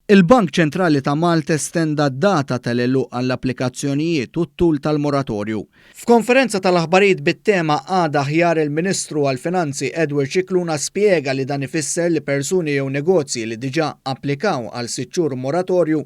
Il-Bank Ċentrali ta' Malta estenda d-data tal-eluq għall-applikazzjonijiet u t-tul tal-moratorju. F'konferenza tal-aħbarijiet bit-tema għada aħjar il-Ministru għall-Finanzi Edward Cicluna spjega li dan ifisser li persuni jew negozji li diġà applikaw għal 6 xhur moratorju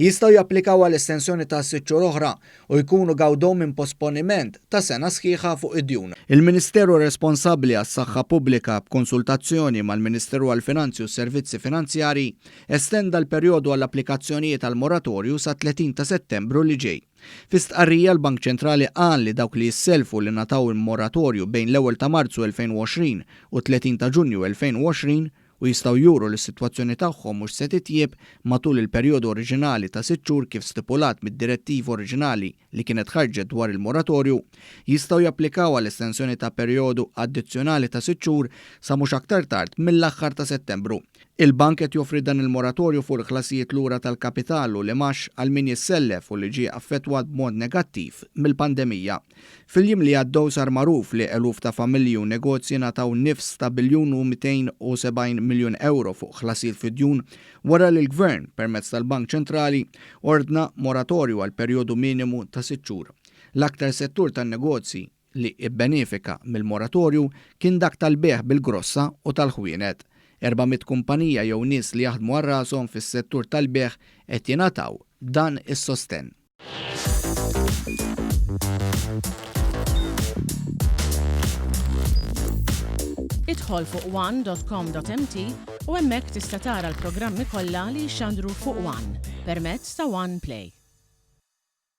jistgħu japplikaw għal estensjoni ta' 6 xhur oħra u jkunu gawdew minn posponiment ta' sena sħiħa fuq id-djun. Il-Ministeru responsabbli għas-Saħħa Pubblika b'konsultazzjoni mal-Ministeru għall-Finanzi u s-Servizzi Finanzjarji estenda l-perjodu għall-applikazzjonijiet tal-moratorju sa 30 ta' Settembru li ġej. Fi stqarrija l-Bank Ċentrali qal li dawk li jisselfu li nataw il-moratorju bejn l-1 ta' Marzu 2020 u 30 ta' Ġunju 2020 u jistgħu juru li s-sitwazzjoni tagħhom mhux se titjieb matul il-perjodu oriġinali ta' 6 xhur kif stipulat mid-direttiva oriġinali li kienet ħarġet dwar il-moratorju, jistgħu japplikaw għall estensjoni ta' perjodu addizzjonali ta' 6 xhur sa mhux aktar tard mill-aħħar ta' Settembru. Il-bank qed joffri dan il-moratorju fuq il-ħlasijiet lura tal-kapitalu li max għal min jissellef u li ġie affettwat b'mod negattiv mill-pandemija. Fil-jiem li għaddew sar magħruf li eluf ta' familji u negozji nataw nifs ta' biljun u 270 miljun euro fuq ħlasijiet fid-djun wara li l-Gvern permezz tal-Bank Ċentrali ordna moratorju għal perjodu minimu ta' 6 xhur. L-aktar settur tan-negozji li ibbenefika mill-moratorju kien dak tal-beħ bil-grossa u tal-ħwienet. 400 kumpanija jew nies li jaħdmu għal rashom fis-settur tal-beħ qed jingħataw dan is-sostenn. Idħol fuq one.com.mt u hemmhekk tista' tara l-programmi kollha li jxandru fuq One permezz ta' One Play.